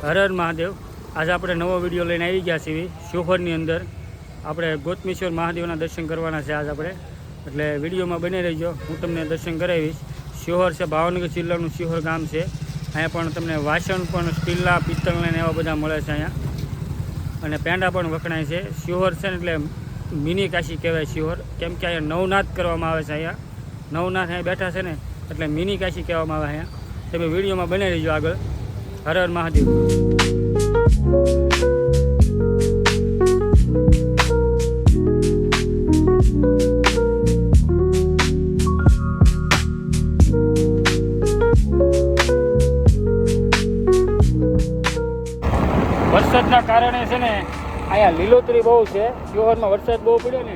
હર હર મહાદેવ। आज આપણે નવો વિડીયો લઈને આવી ગયા છીએ। શિહોરની અંદર આપણે ગોતમેશ્વર મહાદેવના દર્શન કરવાના છે આજ આપણે, એટલે વિડીયોમાં બની રહેજો, હું તમને દર્શન કરાવીશ। શિહોર છે ભાવનગર જિલ્લાનું શિહોર ગામ છે। અહીંયા પણ તમને વાસણ પણ સ્ટીલના પિત્તળના ને એવા બધા મળે છે અહીંયા, અને પેંડા પણ વખણાય છે। શિહોર છે ને એટલે મિની કાશી કહેવાય શિહોર, કેમ કે અહીંયા નવનાથ કરવામાં આવે છે। અહીંયા નવનાથ અહીંયા બેઠા છે ને એટલે મિની કાશી કહેવામાં આવે અહીંયા। તમે વિડીયોમાં બની રહેજો આગળ। હર હર મહાદેવ। વરસાદના કારણે છે ને અહીંયા લીલોતરી બહુ છે। શિહોરમાં વરસાદ બહુ પડ્યો ને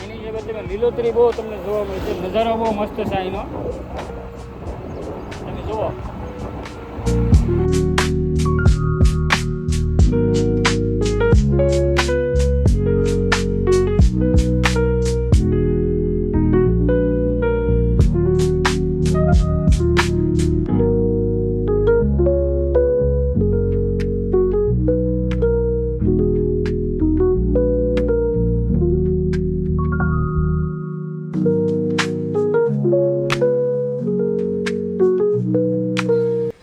એની જગ્યાએ તમે લીલોતરી બહુ તમને જોવા મળશે। નજારો બહુ મસ્ત છે અહીંનો, તમે જુઓ।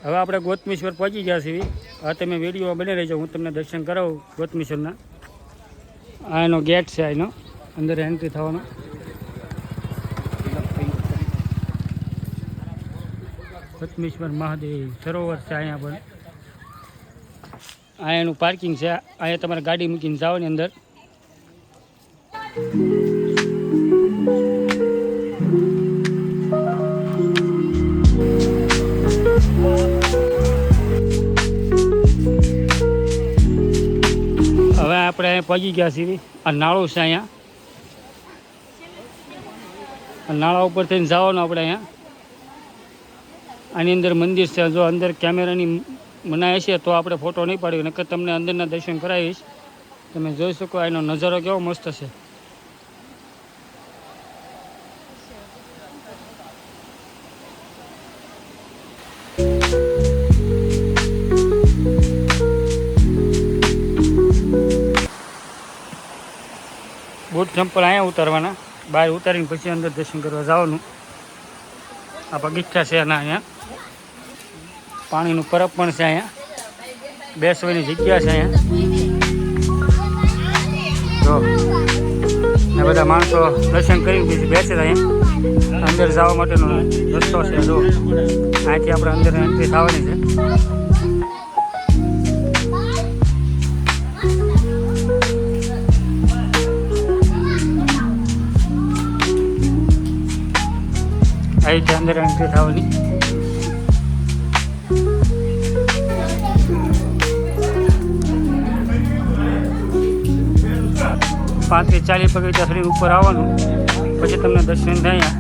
હવે આપણે ગોતમેશ્વર પહોંચી ગયા છીએ। હવે તમે વિડીયોમાં બની રહેજો, હું તમને દર્શન કરાવું ગોતમેશ્વરના। આ એનો ગેટ છે, એનો અંદર એન્ટ્રી થવાનો। ગોતમેશ્વર મહાદેવ સરોવર છે અહીંયા પણ। આ એનું પાર્કિંગ છે, અહીંયા તમારે ગાડી મૂકીને જવાની અંદર। હવે આપણે પહોંચી ગયા છીએ। આ નાળું છે અહીંયા, નાળા ઉપર થઈને જવાનું આપણે અહીંયા। આની અંદર મંદિર છે, જો અંદર કેમેરાની મનાઈ હશે તો આપણે ફોટો નહીં પાડ્યો, નકર તમને અંદરના દર્શન કરાવીશ। તમે જોઈ શકો એનો નજારો કેવો મસ્ત છે। બૂટ ચંપલ અહીંયા ઉતારવાના, બહાર ઉતારીને પછી અંદર દર્શન કરવા જવાનું। આ બગીચા છે એના અહીંયા, પાણીનું પરબ પણ છે અહીંયા, બેસવાની જગ્યા છે અહીંયા। જો એ બધા માણસો દર્શન કરી પછી બેસે અહીંયા। અંદર જવા માટેનો રસ્તો છે, જો અહીંથી આપણે અંદર એન્ટ્રી થવાની છે। અહીંથી અંદર એન્ટ્રી થવાની। 35 થી 40 પગથિયા થઈને ઉપર આવવાનું, પછી તમને દર્શન થાય।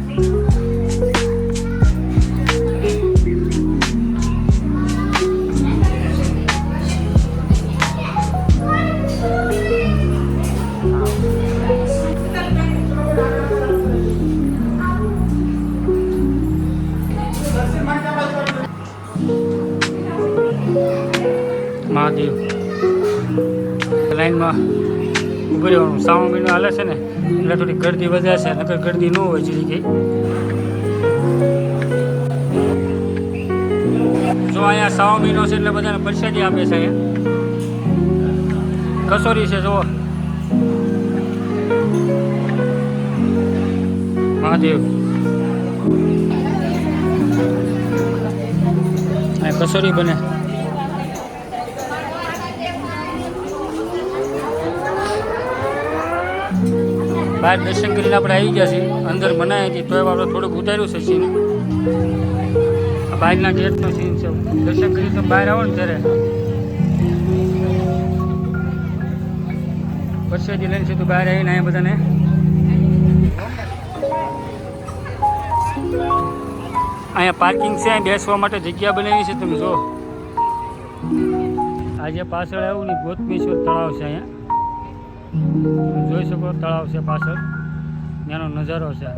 મહાદેવ લાઈનમાં ઉભી રહેવાનું। શ્રાવણ મહિનો હાલે છે ને એટલે થોડી ગરદી વધારે છે, નકર ગરદી ન હોય જરી કંઈ। જો અહીંયા શ્રાવણ મહિનો છે એટલે બધાને પ્રસાદી આપે છે। અહીંયા કસોરી છે, જુઓ મહાદેવ। અહીંયા કસોરી બને। બહાર દર્શન કરીને આપણે આવી ગયા છીએ। અંદર બનાવી હતી તોય આપણે થોડુંક ઉતાર્યું છે સીન। બહારના ગેટનો સીન છે, દર્શન કરી તો બહાર આવો ને ત્યારે પ્રસાદી લઈને સીધું બહાર આવીને અહીંયા બધાને અહીંયા પાર્કિંગ છે, બેસવા માટે જગ્યા બનાવી છે। તમે જો આજે પાછળ આવ્યું ને ગોતમેશ્વર તળાવ છે અહીંયા, જોઈ શકો તળાવ છે પાછળ, એનો નજારો છે।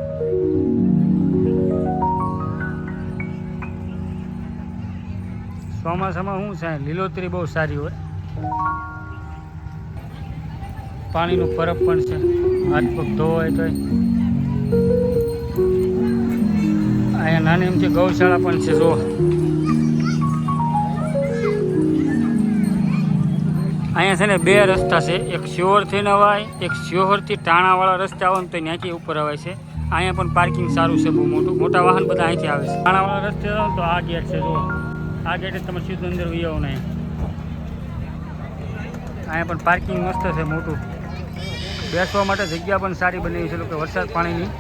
ચોમાસામાં શું છે લીલોતરી બહુ સારી હોય, પાણીનું પરબ પણ છે, હાથ પગ ધોવાય તો. અહીંયા નાની એમથી ગૌશાળા પણ છે. જો અહીંયા છે ને બે રસ્તા છે, એક શિહોરથી નવાય, એક શિહોરથી ટાણાવાળા રસ્તા આવે ને તો ત્યાંથી ઉપર આવે છે. અહીંયા પણ પાર્કિંગ સારું છે, બહુ મોટા વાહન બધા અહીંથી આવે છે. ટાણાવાળા રસ્તે જાઓ તો આ ગેટ છે. જો આ ગેટ તમે સીધું અંદર વી આવો ને. અહીંયા પણ પાર્કિંગ મસ્ત છે, મોટું. બેસવા માટે જગ્યા પણ સારી બનાવી છે લોકો વરસાદ પાણીની.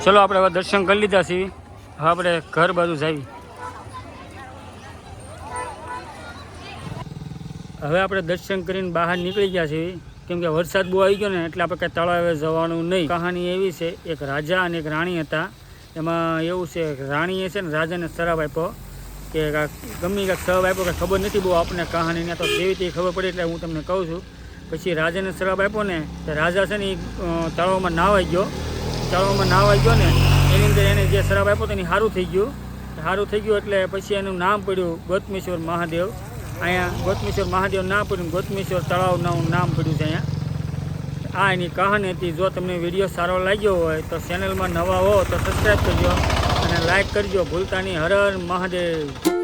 ચલો આપણે હવે દર્શન કરી લીધા છીએ, હવે આપણે ઘર બાજુ જાવી. હવે આપણે દર્શન કરીને બહાર નીકળી ગયા છીએ, કેમ કે વરસાદ બહુ આવી ગયો ને એટલે આપણે કંઈ તળાવે જવાનું નહીં. કહાની એવી છે, એક રાજા અને એક રાણી હતા. એમાં એવું છે રાણીએ છે ને રાજાને શરાબ આપ્યો કે ગમે કાંઈક શરાબ આપ્યો કે ખબર નથી બહુ આપણને કહાનીને, તો જેવી તે ખબર પડી એટલે હું તમને કહું છું. પછી રાજાને શરાબ આપ્યો ને તો રાજા છે ને એ તળાવમાં નાવાઈ ગયો. તળાવમાં નાવાઈ ગયો ને એની અંદર એને જે શરાબ આપ્યો તો એની સારું થઈ ગયું. એટલે પછી એનું નામ પડ્યું ગોતમેશ્વર મહાદેવ. અહીંયા ગોતમેશ્વર મહાદેવ ના પડ્યું, ગોતમેશ્વર તળાવનું નામ પડ્યું છે અહીંયા. આ એની કહાની હતી. જો તમને વિડીયો સારો લાગ્યો હોય તો ચેનલમાં નવા હો તો સબસ્ક્રાઈબ કરજો અને લાઈક કરજો ભૂલતા નહીં. હર હર મહાદેવ.